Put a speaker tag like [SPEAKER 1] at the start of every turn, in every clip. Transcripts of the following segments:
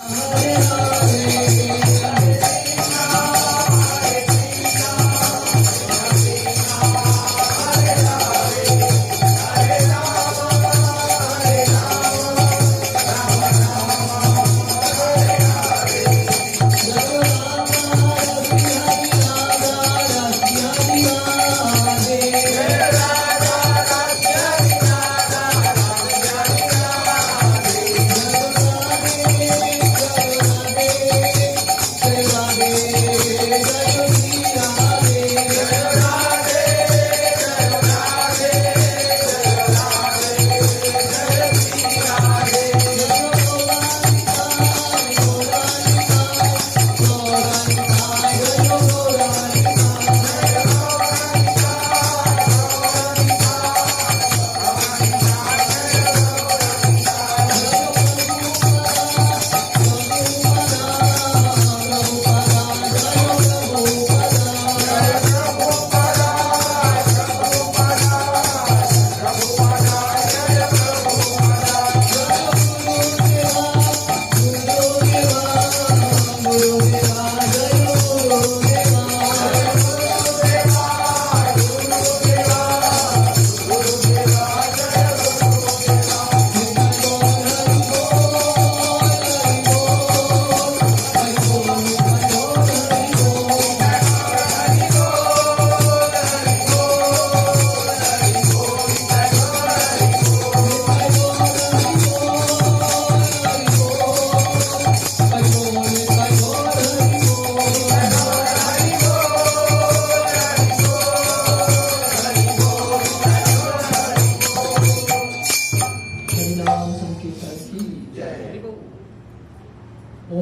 [SPEAKER 1] ओम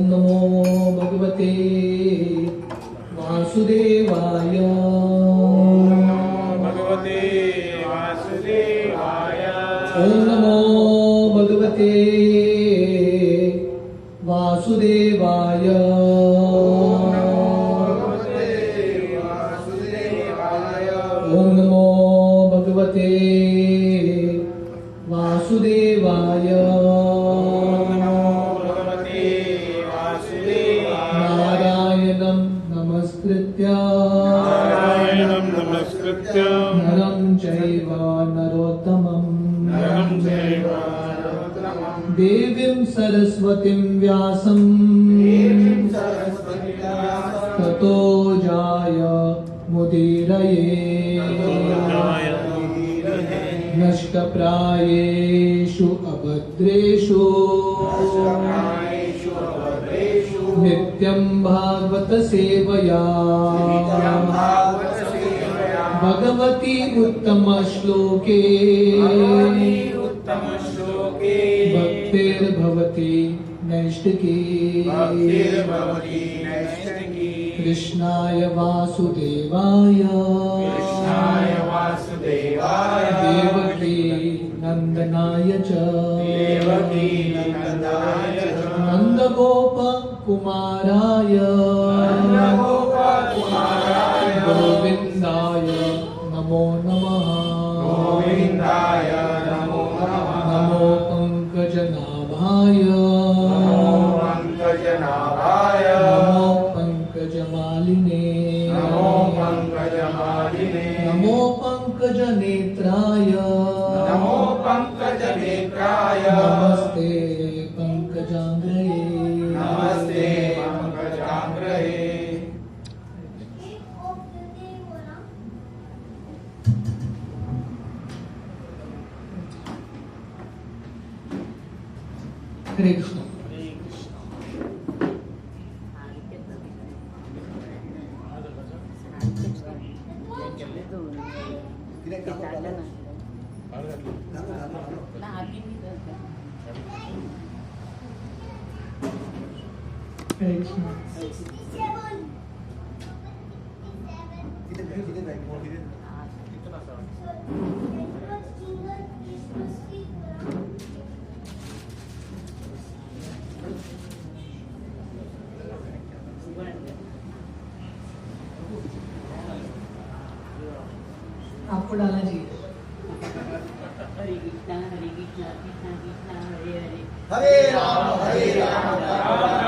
[SPEAKER 1] नमो भगवते वासुदेवाय।
[SPEAKER 2] ओम नमो भगवते वासुदेवाय।
[SPEAKER 1] ओम नमो भगवते वासुदेवाय। ओम नमो भगवते वासुदेवाय। नारायणं नमस्कृत्य नरं चैव नरोत्तमं देवीं सरस्वतीं व्यासं ततो जाय मुदीरये। नष्टप्रायेषु अभद्रेषु नित्यं भागवत सेवया भगवती उत्तम श्लोके भक्तिर्भवति नैष्टिकी। कृष्णाय वासुदेवाय देवकी नंदनाय च नंदगोप कुमाराय गोविंदाय नमो नमः। नमो पंकजनाभाय नमो पंकजमालिने नमो पंकजनेत्राय नमस्ते पंकजांग्रये। हरे कृष्ण। हरे कृष्ण। आपको डालना चाहिए।
[SPEAKER 3] हरे कृष्णा कृष्णा कृष्णा हरे हरे
[SPEAKER 2] हरे राम राम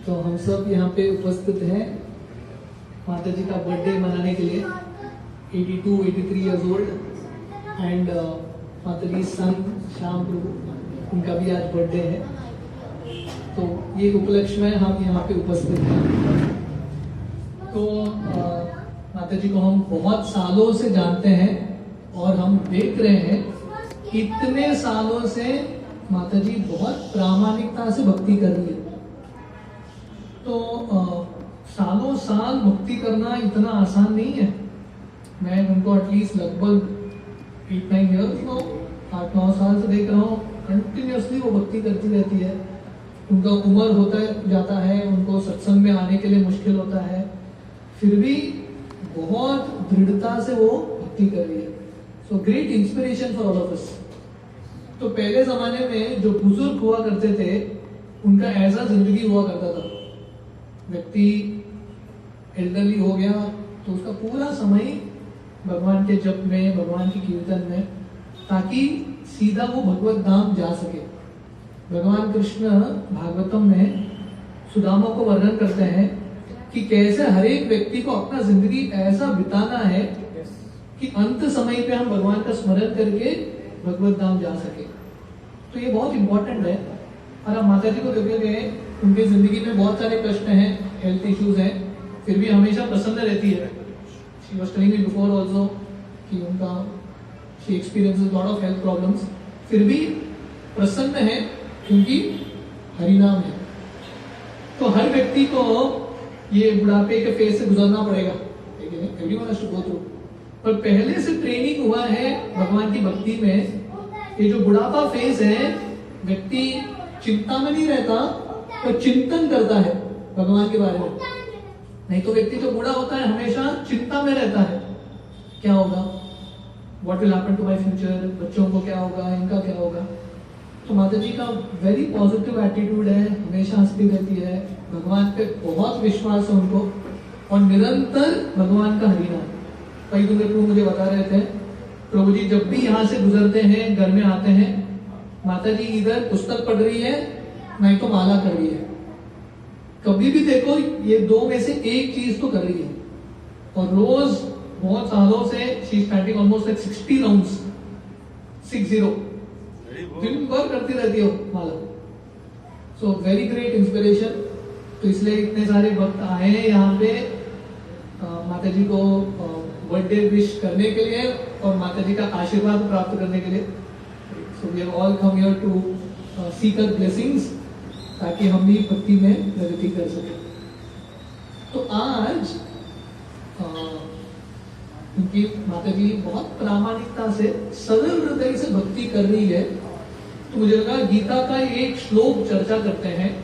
[SPEAKER 1] तो हम सब यहाँ पे उपस्थित हैं माता जी का बर्थडे मनाने के लिए 83 इयर्स ओल्ड एंड माता जी सन श्याम प्रभु उनका भी आज बर्थडे है। तो ये उपलक्ष्य में हम यहाँ पे उपस्थित हैं। तो माता जी को हम बहुत सालों से जानते हैं और हम देख रहे हैं इतने सालों से माता जी बहुत प्रामाणिकता से भक्ति कर रही है। तो सालों साल भक्ति करना इतना आसान नहीं है। मैं उनको एटलीस्ट लगभग 8-9 ईयर्स 8-9 साल से देख रहा हूँ, कंटिन्यूसली वो भक्ति करती रहती है। उनका उम्र होता जाता है, उनको सत्संग में आने के लिए मुश्किल होता है, फिर भी बहुत दृढ़ता से वो भक्ति कर रही है। So great inspiration for all of अस। तो पहले जमाने में जो बुजुर्ग हुआ करते थे उनका ऐसा जिंदगी हुआ करता था। व्यक्ति एल्डरली हो गया तो उसका पूरा समय भगवान के जप में, भगवान के कीर्तन में, ताकि सीधा वो भगवत धाम जा सके। भगवान कृष्ण भागवतम में सुदामा को वर्णन करते हैं कि कैसे हर एक व्यक्ति को अपना जिंदगी ऐसा बिताना है कि अंत समय पे हम भगवान का स्मरण करके भगवत धाम जा सके। तो ये बहुत इंपॉर्टेंट है। और अब माता जी को देखोगे, उनकी जिंदगी में बहुत सारे कष्ट हैं, हेल्थ इश्यूज हैं, फिर भी हमेशा प्रसन्न रहती है। She was telling me before also कि उनका she experiences lot of health problems, फिर भी प्रसन्न है क्योंकि हरिनाम है। तो हर व्यक्ति को ये बुढ़ापे के फेज से गुजरना पड़ेगा, everyone has to go through. पर पहले से ट्रेनिंग हुआ है भगवान की भक्ति में। ये जो बुढ़ापा फेज है, व्यक्ति चिंता में नहीं रहता पर चिंतन करता है भगवान के बारे में। नहीं तो व्यक्ति जो बूढ़ा होता है हमेशा चिंता में रहता है, क्या होगा, what will happen to my future, बच्चों को क्या होगा, इनका क्या होगा। तो माता जी का वेरी पॉजिटिव एटीट्यूड है, हमेशा हंसती रहती है, भगवान पे बहुत विश्वास है उनको, और निरंतर भगवान का हरिनाम। कई दिन प्रभु मुझे बता रहे थे, प्रभु जी जब भी यहाँ से गुजरते हैं, घर में आते हैं, माता जी इधर पुस्तक पढ़ रही है, नहीं तो माला कर रही है। कभी भी देखो ये दो में से एक चीज तो कर रही है। और रोज बहुत सालों से she is spending almost like 60 rounds, 60 दिन भर करती रहती है माला। So very great inspiration. तो इसलिए इतने सारे भक्त आए हैं यहाँ पे माता जी को बर्थडे विश करने के लिए और माता जी का आशीर्वाद प्राप्त करने के लिए। So we have all come here to seek her blessings, ताकि हम भी भक्ति में प्रगति कर सके। तो आज क्योंकि माता जी बहुत प्रामाणिकता से, सरल हृदय से भक्ति कर रही है, तो मुझे लगा गीता का एक श्लोक चर्चा करते हैं,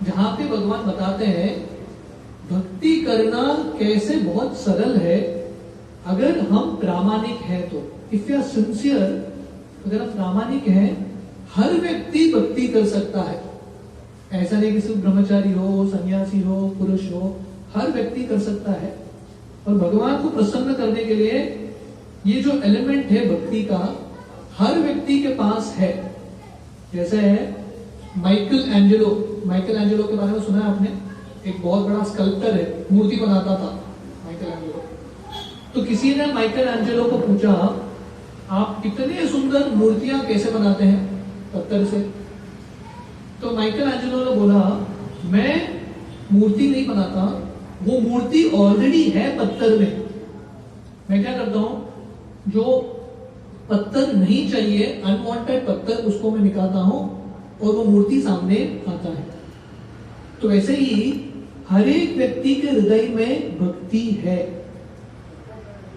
[SPEAKER 1] जहां पे भगवान बताते हैं भक्ति करना कैसे बहुत सरल है अगर हम प्रामाणिक हैं तो। इफ यू आर सिंसियर, अगर हम प्रामाणिक हैं, हर व्यक्ति भक्ति कर सकता है। ऐसा नहीं कि सिर्फ ब्रह्मचारी हो, सन्यासी हो, पुरुष हो, हर व्यक्ति कर सकता है। और भगवान को प्रसन्न करने के लिए ये जो एलिमेंट है भक्ति का, हर व्यक्ति के पास है। जैसे है माइकल एंजेलो के बारे में सुना है आपने? एक बहुत बड़ा स्कल्प्टर है, मूर्ति बनाता था माइकल एंजेलो। तो किसी ने माइकल एंजेलो को पूछा, आप इतने सुंदर मूर्तियां कैसे बनाते हैं पत्थर से? तो माइकल एंजेलो ने बोला, मैं मूर्ति नहीं बनाता, वो मूर्ति ऑलरेडी है पत्थर में। मैं क्या करता हूं, जो पत्थर नहीं चाहिए, अनवांटेड पत्थर, उसको मैं निकालता हूं और वो मूर्ति सामने आता है। तो ऐसे ही हर एक व्यक्ति के हृदय में भक्ति है।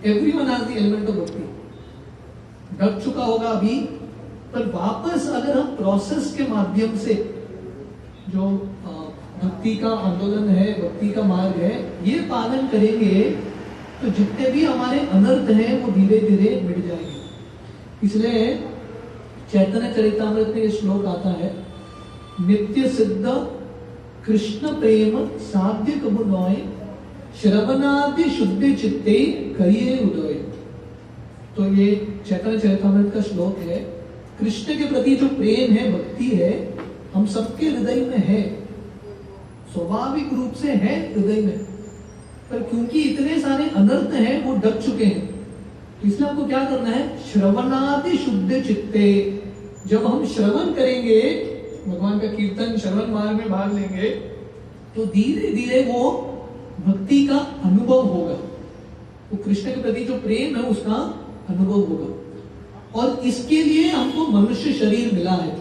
[SPEAKER 1] Everyone has the element of भक्ति। ढक चुका होगा अभी, पर वापस अगर हम प्रोसेस के माध्यम से, जो भक्ति का आंदोलन है, भक्ति का मार्ग है, ये पालन करेंगे, तो जितने भी हमारे अनर्थ हैं वो धीरे धीरे मिट जाएंगे। इसलिए चैतन्य चरितामृत में ये श्लोक आता है, नित्य सिद्ध कृष्ण प्रेम साध्य कबु नोय, श्रवणादि शुद्ध चित्ते करिए उदय। तो ये चैतन्य चरितामृत का श्लोक है। कृष्ण के प्रति जो प्रेम है, भक्ति है, हम सबके हृदय में है, स्वाभाविक रूप से है हृदय में, पर क्योंकि इतने सारे अनर्थ हैं वो डक चुके हैं, इसलिए हमको क्या करना है, श्रवणादि शुद्ध चित्ते। जब हम श्रवण करेंगे, भगवान का कीर्तन श्रवण मार्ग में भाग लेंगे, तो धीरे धीरे वो भक्ति का अनुभव होगा, वो कृष्ण के प्रति जो प्रेम है उसका अनुभव होगा। और इसके लिए हमको मनुष्य शरीर मिला है।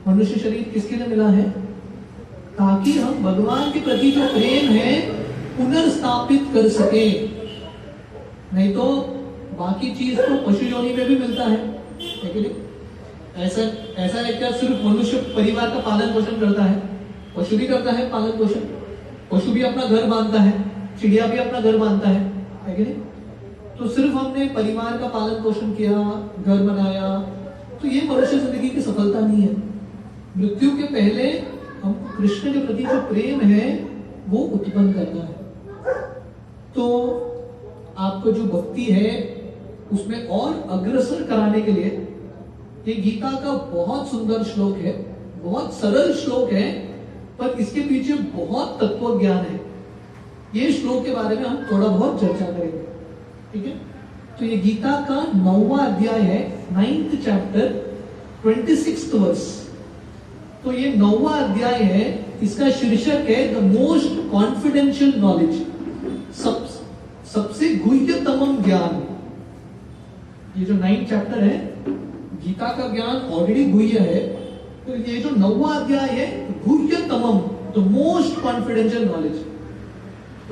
[SPEAKER 1] मनुष्य शरीर किसके लिए मिला है? ताकि हम भगवान के प्रति जो प्रेम है पुनर्स्थापित कर सके। नहीं तो बाकी चीज तो पशु योनि में भी मिलता है कि नहीं? ऐसा है क्या सिर्फ मनुष्य परिवार का पालन पोषण करता है? पशु भी करता है पालन पोषण। पशु भी अपना घर बांधता है, चिड़िया भी अपना घर बांधता है कि नहीं? तो सिर्फ हमने परिवार का पालन पोषण किया, घर बनाया, तो ये मनुष्य जिंदगी की सफलता नहीं है। मृत्यु के पहले हमको कृष्ण के प्रति जो प्रेम है वो उत्पन्न करना है। तो आपको जो भक्ति है उसमें और अग्रसर कराने के लिए ये गीता का बहुत सुंदर श्लोक है, बहुत सरल श्लोक है, पर इसके पीछे बहुत तत्व ज्ञान है। ये श्लोक के बारे में हम थोड़ा बहुत चर्चा करेंगे, ठीक है? तो ये गीता का 9वां अध्याय है, 9th चैप्टर, 26th वर्स। तो ये 9वां अध्याय है, इसका शीर्षक है द मोस्ट कॉन्फिडेंशियल नॉलेज, सबसे गुह्यतम ज्ञान। ये जो 9th चैप्टर है, गीता का ज्ञान ऑलरेडी गुह्य है, तो ये जो 9वां अध्याय है गुह्यतम, द मोस्ट कॉन्फिडेंशियल नॉलेज,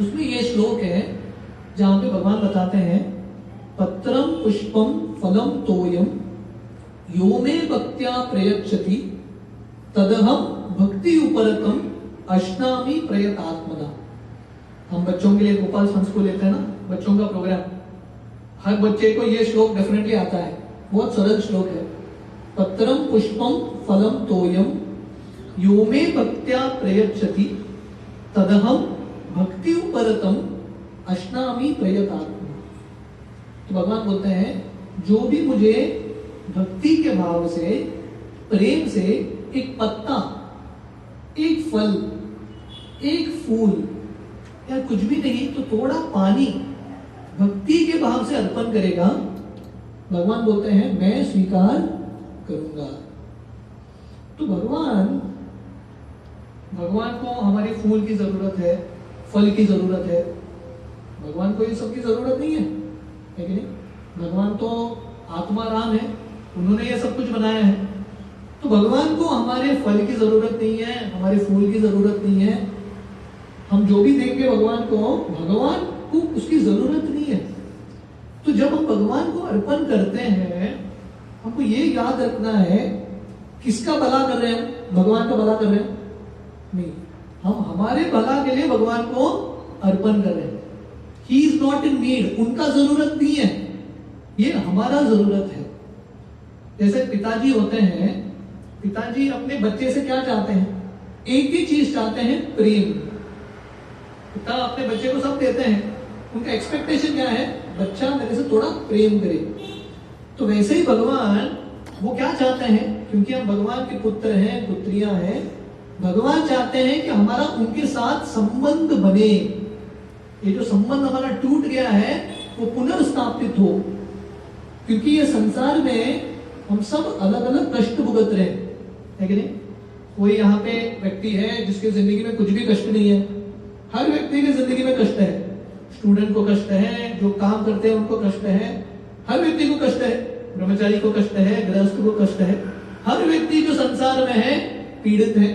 [SPEAKER 1] उसमें ये श्लोक है जहां पे भगवान बताते हैं, पत्रम पुष्पम फलम तोयम यो मे भक्त्या प्रयच्छति तदहम भक्ति उपरतम अश्नामि प्रयतात्मना। हम बच्चों के लिए गोपाल संस को लेते हैं ना, बच्चों का प्रोग्राम, हर बच्चे को ये श्लोक डेफिनेटली आता है, बहुत सरल श्लोक है। पत्रम पुष्पम फलम तोयम यो मे भक्त्या प्रयच्छति तदहम भक्ति उपरतम अश्नामि प्रयतात्मना। तो भगवान बोलते हैं, जो भी मुझे भक्ति के भाव से, प्रेम से एक पत्ता, एक फल, एक फूल या कुछ भी नहीं तो थोड़ा पानी भक्ति के भाव से अर्पण करेगा, भगवान बोलते हैं मैं स्वीकार करूंगा। तो भगवान को हमारे फूल की जरूरत है, फल की जरूरत है, भगवान को ये सब की जरूरत नहीं है कि नहीं? भगवान तो आत्मा राम है, उन्होंने ये सब कुछ बनाया है। तो भगवान को हमारे फल की जरूरत नहीं है, हमारे फूल की जरूरत नहीं है। हम जो भी देंगे भगवान को उसकी जरूरत नहीं है। तो जब हम भगवान को अर्पण करते हैं, हमको ये याद रखना है किसका भला कर रहे हैं? भगवान का भला कर रहे हैं? नहीं, हम हमारे भला के लिए भगवान को अर्पण कर रहे हैं। He is not in need, उनका जरूरत नहीं है, ये हमारा जरूरत है। जैसे पिताजी होते हैं, पिताजी अपने बच्चे से क्या चाहते हैं? एक ही चीज चाहते हैं, प्रेम। पिता अपने बच्चे को सब देते हैं, उनका एक्सपेक्टेशन क्या है? बच्चा मेरे से थोड़ा प्रेम करे। तो वैसे ही भगवान वो क्या चाहते हैं? क्योंकि हम भगवान के पुत्र हैं, पुत्रियां हैं, भगवान चाहते हैं कि हमारा उनके साथ संबंध बने। ये जो संबंध हमारा टूट गया है वो पुनर्स्थापित हो, क्योंकि ये संसार में हम सब अलग अलग कष्ट भुगत रहे हैं कि नहीं? कोई यहाँ पे व्यक्ति है जिसकी जिंदगी में कुछ भी कष्ट नहीं है, हर व्यक्ति की जिंदगी में कष्ट है। स्टूडेंट को कष्ट है, जो काम करते हैं उनको कष्ट है, हर व्यक्ति को कष्ट है, ब्रह्मचारी को कष्ट है, गृहस्थ को कष्ट है, हर व्यक्ति जो संसार में है पीड़ित है,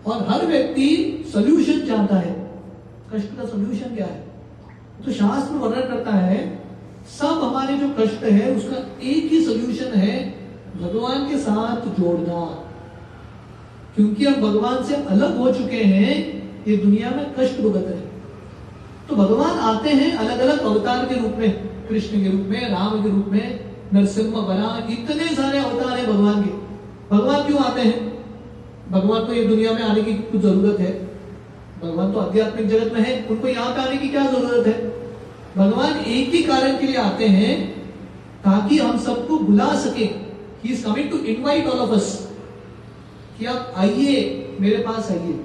[SPEAKER 1] और हर व्यक्ति सॉल्यूशन चाहता है। कष्ट का सॉल्यूशन क्या है? तो शास्त्र वर्णन करता है, सब हमारे जो कष्ट है उसका एक ही सॉल्यूशन है, भगवान के साथ जोड़ना। क्योंकि हम भगवान से अलग हो चुके हैं, ये दुनिया में कष्ट भुगत रहे हैं। तो भगवान आते हैं अलग अलग अवतार के रूप में, कृष्ण के रूप में, राम के रूप में, नरसिंह, वराह, इतने सारे अवतार हैं भगवान के। भगवान क्यों आते हैं? भगवान को ये दुनिया में आने की कुछ जरूरत है? भगवान तो आध्यात्मिक जगत में है, उनको यहाँ पे आने की क्या जरूरत है? भगवान एक ही कारण के लिए आते हैं, ताकि हम सबको बुला सके। He is coming to invite all of us, कि आप आइए, मेरे पास आइए।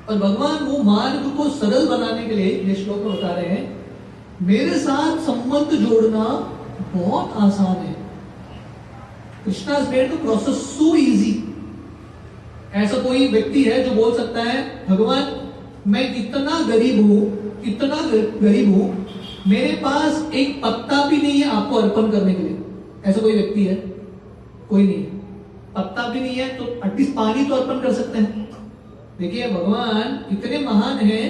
[SPEAKER 1] और भगवान वो मार्ग को सरल बनाने के लिए ये श्लोक में बता रहे हैं, मेरे साथ संबंध जोड़ना बहुत आसान है। Krishna has made the process so easy। ऐसा कोई व्यक्ति है जो बोल सकता है, भगवान मैं इतना गरीब हूं, मेरे पास एक पत्ता भी नहीं है आपको अर्पण करने के लिए। ऐसा कोई व्यक्ति है? कोई नहीं है। पत्ता भी नहीं है तो एटलीस्ट पानी तो अर्पण कर सकते हैं। देखिए भगवान इतने महान हैं,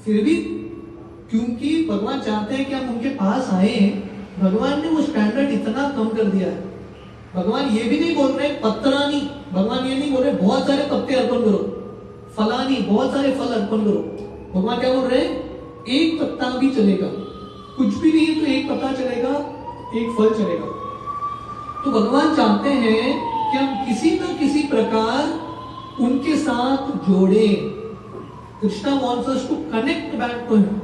[SPEAKER 1] फिर भी क्योंकि भगवान चाहते हैं कि हम उनके पास आए, भगवान ने वो स्टैंडर्ड इतना कम कर दिया है। भगवान ये भी नहीं बोल रहे पत्रानी, भगवान ये नहीं बोल रहे बहुत सारे पत्ते अर्पण करो, फलानी बहुत सारे फल अर्पण करो। भगवान क्या बोल रहे हैं? एक पत्ता भी चलेगा, कुछ भी नहीं तो एक पत्ता चलेगा, एक फल चलेगा। तो भगवान चाहते हैं कि हम किसी न किसी प्रकार उनके साथ जोड़े। Krishna wants us to connect back to him।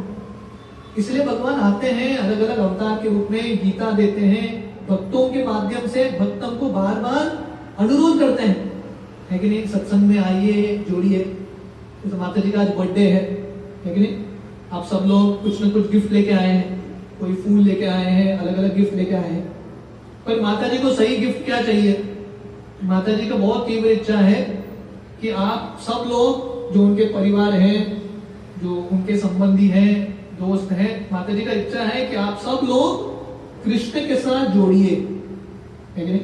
[SPEAKER 1] इसलिए भगवान आते हैं अलग अलग अवतार के रूप में, गीता देते हैं, भक्तों के माध्यम से भक्तों को बार बार अनुरोध करते हैं, है कि नहीं? सत्संग में आइए, जोड़िए। तो माता जी का आज बर्थडे है कि नहीं? आप सब लोग कुछ न कुछ गिफ्ट लेके आए हैं, कोई फूल लेके आए हैं, अलग अलग गिफ्ट लेके आए हैं। पर माता जी को सही गिफ्ट क्या चाहिए? माता जी का बहुत तीव्र इच्छा है कि आप सब लोग जो उनके परिवार हैं, जो उनके संबंधी हैं, दोस्त हैं, माता जी का इच्छा है कि आप सब लोग कृष्ण के साथ जोड़िए, है कि नहीं?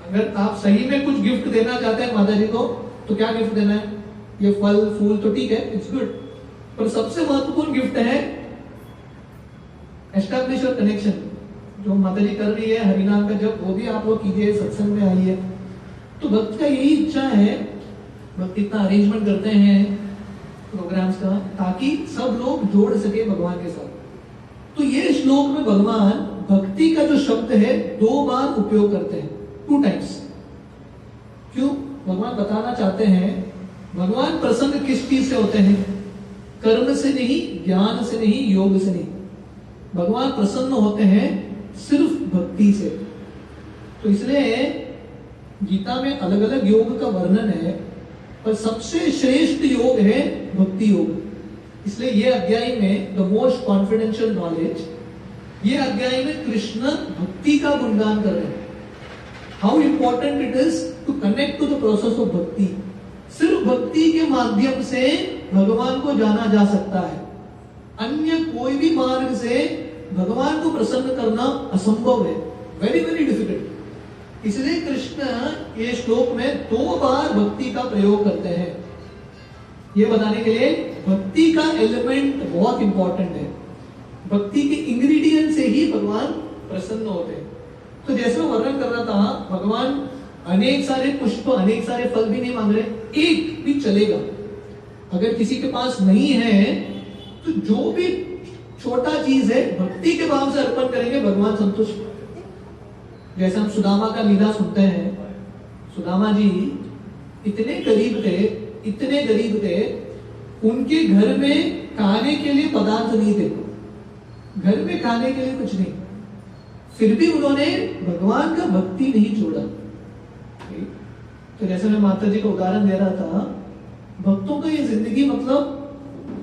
[SPEAKER 1] अगर आप सही में कुछ गिफ्ट देना चाहते हैं माता जी को, तो क्या गिफ्ट देना है? ये फल फूल तो ठीक है, इट्स गुड, पर सबसे महत्वपूर्ण गिफ्ट है एस्टैब्लिश योर कनेक्शन। जो माता जी कर रही है हरिनाम का जब, वो भी आप लोग कीजिए, सत्संग में आइए। तो भक्त का यही इच्छा है, भक्त इतना अरेंजमेंट करते हैं प्रोग्राम्स का, ताकि सब लोग जोड़ सके भगवान के साथ। तो ये श्लोक में भगवान भक्ति का जो शब्द है 2 बार उपयोग करते हैं, 2 टाइम्स। क्यों? भगवान बताना चाहते हैं भगवान प्रसन्न किस चीज से होते हैं? कर्म से नहीं, ज्ञान से नहीं, योग से नहीं। भगवान प्रसन्न होते हैं सिर्फ भक्ति से। तो इसलिए गीता में अलग अलग योग का वर्णन है, पर सबसे श्रेष्ठ योग है भक्ति योग। इसलिए ये अध्याय में द मोस्ट कॉन्फिडेंशियल नॉलेज, ये अध्याय में कृष्ण भक्ति का गुणगान कर रहे हैं। How important it is to connect to the process of bhakti. सिर्फ भक्ति के माध्यम से भगवान को जाना जा सकता है, अन्य कोई भी मार्ग से भगवान को प्रसन्न करना असंभव है, वेरी वेरी डिफिकल्ट। इसलिए कृष्ण ये श्लोक में 2 बार भक्ति का प्रयोग करते हैं, ये बताने के लिए भक्ति का एलिमेंट बहुत इंपॉर्टेंट है। भक्ति के इंग्रेडिएंट से ही भगवान प्रसन्न होते हैं। तो जैसे मैं वर्णन कर रहा था, भगवान अनेक सारे पुष्प, अनेक सारे फल भी नहीं मांग रहे, एक भी चलेगा। अगर किसी के पास नहीं है तो जो भी छोटा चीज है भक्ति के भाव से अर्पण करेंगे, भगवान संतुष्ट। जैसे हम सुदामा का लीला सुनते हैं, सुदामा जी इतने गरीब थे, उनके घर में खाने के लिए पदार्थ नहीं थे, घर में खाने के लिए कुछ नहीं, फिर भी उन्होंने भगवान का भक्ति नहीं छोड़ा। तो जैसे मैं माता जी को उदाहरण दे रहा था, भक्तों का ये जिंदगी, मतलब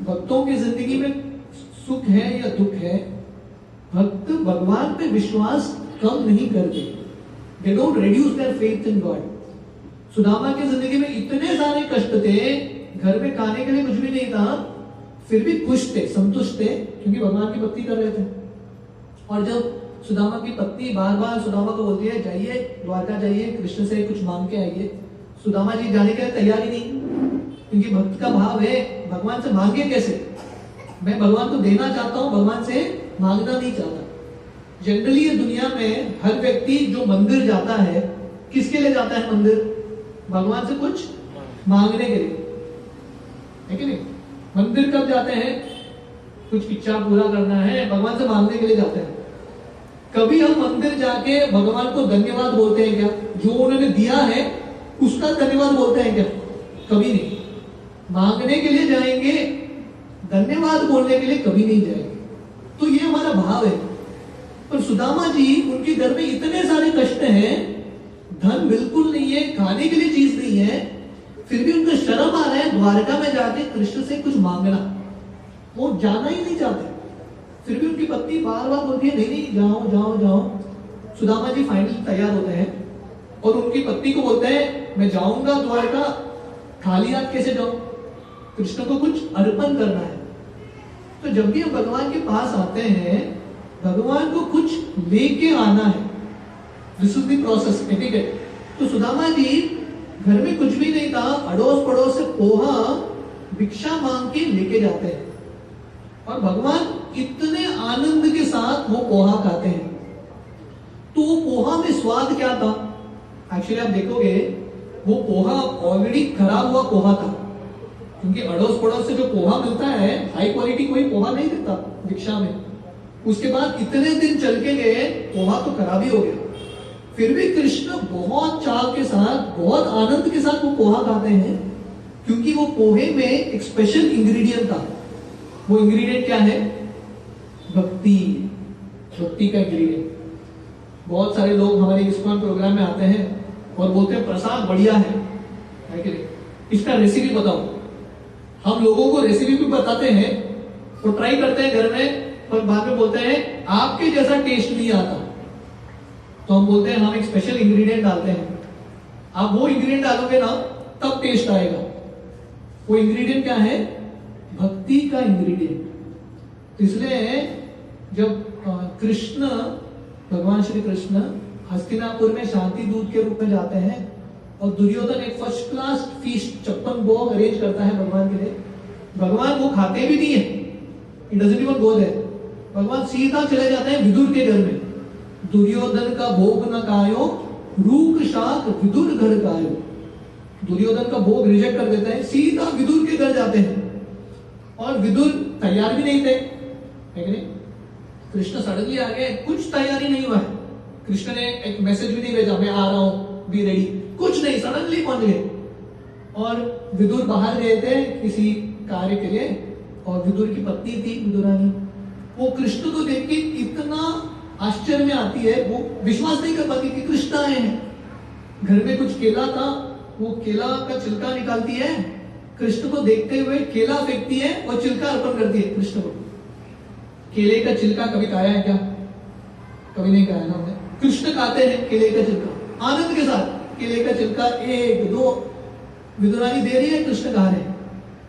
[SPEAKER 1] भक्तों की जिंदगी में सुख है या दुख है, भक्त भगवान पे विश्वास कम नहीं करते, they don't reduce their faith in God. Sudama की जिंदगी में इतने सारे कष्ट थे, घर में खाने के लिए कुछ भी नहीं था, फिर भी खुश थे, संतुष्ट थे, क्योंकि भगवान की भक्ति कर रहे थे। और जब सुदामा की पत्नी बार बार सुदामा को बोलती है जाइए द्वारका जाइए, कृष्ण से कुछ मांग के आइए, सुदामा जी जाने के लिए तैयार ही नहीं, क्योंकि भक्त का भाव है भगवान से मांगे कैसे, मैं भगवान को देना चाहता हूं, भगवान से मांगना नहीं चाहता। जनरली ये दुनिया में हर व्यक्ति जो मंदिर जाता है, किसके लिए जाता है मंदिर? भगवान से कुछ मांगने के लिए, है कि नहीं? मंदिर कब जाते हैं? कुछ इच्छा पूरा करना है, भगवान से मांगने के लिए जाते हैं। कभी हम मंदिर जाके भगवान को धन्यवाद बोलते हैं क्या? जो उन्होंने दिया है उसका धन्यवाद बोलते हैं क्या? कभी नहीं। मांगने के लिए जाएंगे, धन्यवाद बोलने के लिए कभी नहीं जाएंगे। तो ये हमारा भाव है। पर सुदामा जी, उनके घर में इतने सारे कष्ट हैं, धन बिल्कुल नहीं है, खाने के लिए चीज नहीं है, फिर भी उनको शर्म आ रहा है द्वारका में जाके कृष्ण से कुछ मांगना, वो जाना ही नहीं चाहते। फिर भी उनकी पत्नी बार बार बोलती है नहीं नहीं जाओ जाओ जाओ। सुदामा जी फाइनली तैयार होते हैं और उनकी पत्नी को बोलते हैं मैं जाऊंगा द्वारका, खाली हाथ कैसे जाऊं, कृष्ण को कुछ अर्पण करना है। तो जब भी हम भगवान के पास आते हैं, भगवान को कुछ लेके आना है। दिस इज द प्रोसेस, ठीक है। तो सुदामा जी घर में कुछ भी नहीं था, अड़ोस पड़ोस से पोहा भिक्षा मांग के लेके जाते हैं और भगवान इतने आनंद के साथ वो पोहा खाते हैं। तो वो पोहा में स्वाद क्या था? एक्चुअली आप देखोगे वो पोहा ऑलरेडी खराब हुआ पोहा था, क्योंकि अड़ोस पड़ोस से जो पोहा मिलता है हाई क्वालिटी कोई पोहा नहीं देता भिक्षा में। उसके बाद इतने दिन चल के गए, पोहा तो खराब ही हो गया। फिर भी कृष्ण बहुत चाव के साथ, बहुत आनंद के साथ वो पोहा खाते हैं, क्योंकि वो पोहे में एक स्पेशल इंग्रेडिएंट था। वो इंग्रेडिएंट क्या है? भक्ति। भक्ति का इंग्रेडिएंट। बहुत सारे लोग हमारे इस्कॉन प्रोग्राम में आते हैं और बोलते हैं प्रसाद बढ़िया है कि नहीं? इसका रेसिपी बताओ। हम लोगों को रेसिपी भी बताते हैं, वो ट्राई करते हैं घर में, पर बाद में बोलते हैं आपके जैसा टेस्ट नहीं आता। तो हम बोलते हैं हम एक स्पेशल इंग्रेडिएंट डालते हैं, आप वो इंग्रेडिएंट डालोगे ना तब टेस्ट आएगा। वो इंग्रेडिएंट क्या है? भक्ति का इंग्रेडिएंट। तो इसलिए जब कृष्ण, भगवान श्री कृष्ण हस्तिनापुर में शांति दूत के रूप में जाते हैं और दुर्योधन एक फर्स्ट क्लास फीस्ट 56 भोग अरेंज करता है भगवान के लिए। भगवान वो खाते भी नहीं है, it doesn't even go there. भगवान सीधा चले जाते हैं विदुर के घर में। दुर्योधन का भोग न खायो, रूख शाक विदुर घर खायो। दुर्योधन का भोग रिजेक्ट कर देते हैं, सीधा विदुर के घर जाते हैं। और विदुर तैयार भी नहीं थे, है कि नहीं? कृष्ण सडनली आ गए, कुछ तैयारी नहीं हुआ है। कृष्ण ने एक मैसेज भी नहीं भेजा मैं आ रहा हूं, बी रेडी, कुछ नहीं, सडनली पहुंच गए। और विदुर बाहर गए थे किसी कार्य के लिए, और विदुर की पत्नी थी विदुरानी, वो कृष्ण को देख के इतना आश्चर्य में आती है, वो विश्वास नहीं कर पाती कि कृष्ण आए हैं। घर में कुछ केला था, वो केला का छिलका निकालती है, कृष्ण को देखते हुए केला फेंकती है और छिलका अर्पण करती है कृष्ण को। केले का छिलका कभी खाया है क्या? कभी नहीं खाया ना हमने। कृष्ण खाते हैं केले का छिलका आनंद के साथ। केले का छिलका 1 2 विदुरानी दे रही है, कृष्ण खा रहे हैं।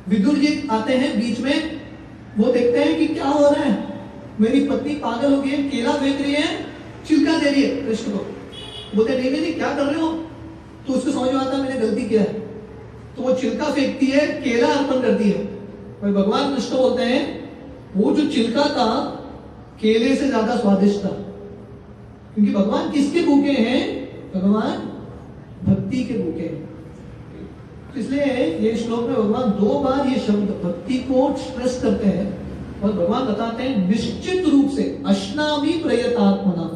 [SPEAKER 1] विदुर जी आते हैं बीच में, वो देखते हैं कि क्या हो रहा है, मेरी पत्नी पागल हो गई है, केला फेंक रही है, छिलका दे रही है कृष्ण को। बोलते नहीं नहीं क्या कर रहे हो? तो उसको समझ में आता है मैंने गलती किया है, तो वो छिलका फेंकती है, केला अर्पण करती है। और भगवान कृष्ण बोलते हैं वो जो छिलका था केले से ज्यादा स्वादिष्ट था, क्योंकि भगवान किसके भूखे हैं? भगवान भक्ति के भूखे हैं। इसलिए ये श्लोक में भगवान 2 बार ये शब्द भक्ति को स्ट्रेस करते हैं और भगवान बताते हैं निश्चित रूप से अश्नामी प्रयतात्मना,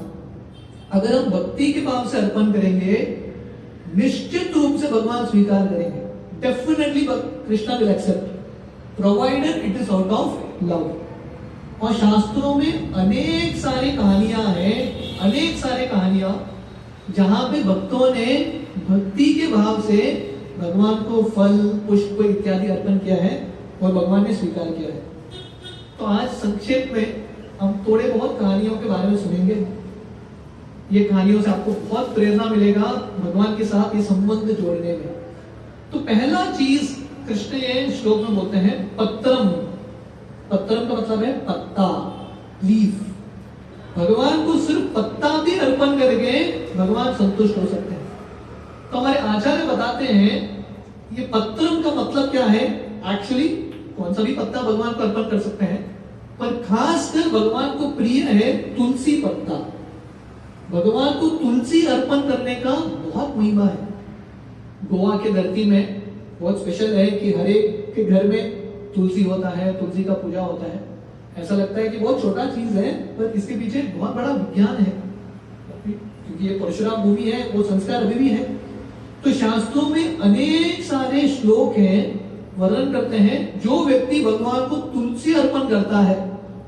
[SPEAKER 1] अगर हम भक्ति के भाव से अर्पण करेंगे निश्चित रूप से भगवान स्वीकार करेंगे। Definitely Krishna will accept provided it is out of love. और शास्त्रों में अनेक सारी कहानियां हैं, अनेक सारे कहानियां जहां पे भक्तों ने भक्ति के भाव से भगवान को फल पुष्प इत्यादि अर्पण किया है और भगवान ने स्वीकार किया है। तो आज संक्षेप में हम थोड़े बहुत कहानियों के बारे में सुनेंगे। ये कहानियों से आपको बहुत प्रेरणा मिलेगा भगवान के साथ ये संबंध जोड़ने में। तो पहला चीज कृष्ण ये श्लोक में बोलते हैं पत्रम। पत्रम का मतलब है पत्ता, लीफ। भगवान को सिर्फ पत्ता भी अर्पण करके भगवान संतुष्ट हो सकते हैं। तो हमारे आचार्य बताते हैं ये पत्रम का मतलब क्या है। एक्चुअली कौन सा भी पत्ता भगवान को अर्पण कर सकते हैं, पर खासकर भगवान को प्रिय है तुलसी पत्ता। भगवान को तुलसी अर्पण करने का बहुत महिमा है। गोवा के धरती में बहुत स्पेशल है कि हर एक के घर में तुलसी होता है, तुलसी का पूजा होता है। ऐसा लगता है कि बहुत छोटा चीज है, पर इसके पीछे बहुत बड़ा विज्ञान है, क्योंकि ये परशुराम भूमि है, वो संस्कार अभी भी है। तो शास्त्रों में अनेक सारे श्लोक हैं, वर्णन करते हैं जो व्यक्ति भगवान को तुलसी अर्पण करता है,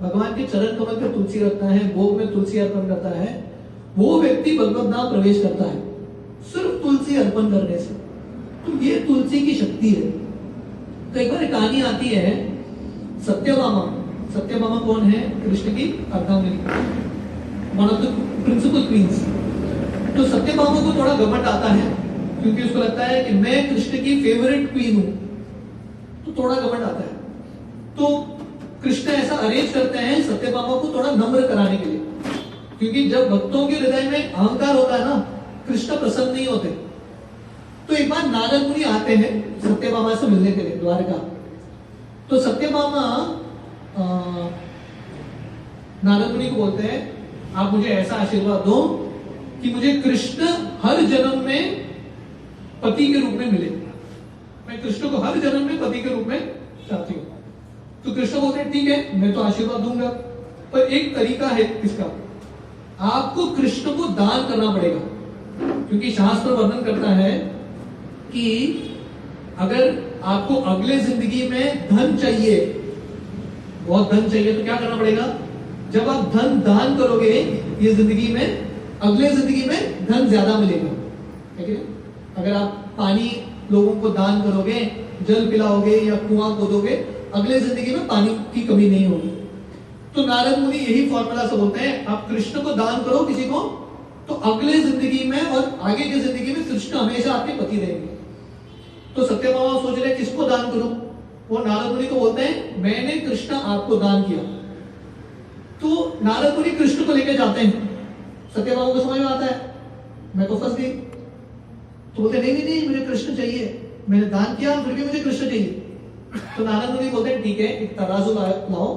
[SPEAKER 1] भगवान के चरण कमल पर तुलसी रखता है, भोग में तुलसी अर्पण करता है, वो व्यक्ति भगवत धाम प्रवेश करता है सिर्फ तुलसी अर्पण करने से। तो ये तुलसी की शक्ति है। तो एक बार एक कहानी आती है, सत्यभामा। सत्यभामा कौन है? कृष्ण की अर्धांगिनी, one of the principal queens. तो सत्यभामा को थोड़ा घमंड आता है, क्योंकि उसको लगता है कि मैं कृष्ण की फेवरेट क्वीन हूं, तो थोड़ा घमंड आता है। तो कृष्ण ऐसा अरेंज करते हैं सत्यभामा को थोड़ा नम्र कराने के लिए, क्योंकि जब भक्तों के हृदय में अहंकार होता है ना, कृष्ण प्रसन्न नहीं होते। तो एक बार नारद मुनि आते हैं सत्यभामा से मिलने के लिए द्वारका। तो सत्यभामा नारद मुनि को बोलते हैं, आप मुझे ऐसा आशीर्वाद दो कि मुझे कृष्ण हर जन्म में पति के रूप में मिले। मैं कृष्ण को हर जन्म में पति के रूप में चाहती हूं। तो कृष्ण बोलते हैं ठीक है, मैं तो आशीर्वाद दूंगा, पर एक तरीका है इसका, आपको कृष्ण को दान करना पड़ेगा। क्योंकि शास्त्र वर्णन करता है कि अगर आपको अगले जिंदगी में धन चाहिए, बहुत धन चाहिए, तो क्या करना पड़ेगा? जब आप धन दान करोगे ये जिंदगी में, अगले जिंदगी में धन ज्यादा मिलेगा। ठीक है? अगर आप पानी लोगों को दान करोगे, जल पिलाओगे या कुआं खोदोगे, अगले जिंदगी में पानी की कमी नहीं होगी। तो नारद मुनि यही फॉर्मूला से बोलते हैं, आप कृष्ण को दान करो किसी को, तो अगले जिंदगी में और आगे की जिंदगी में कृष्ण हमेशा आपके पति रहेंगे। तो सत्यभामा सोच रहे किसको दान करूं? वो नारद मुनि को बोलते हैं, मैंने कृष्ण आपको दान किया। तो नारद मुनि कृष्ण को लेकर जाते हैं। सत्यभामा को समझ में आता है मैं तो फंस गई। तो बोलते नहीं नहीं नहीं, मुझे कृष्ण चाहिए, मैंने दान किया फिर भी मुझे कृष्ण चाहिए। तो नारद मुनि बोलते हैं ठीक है, एक तराजू लाओ,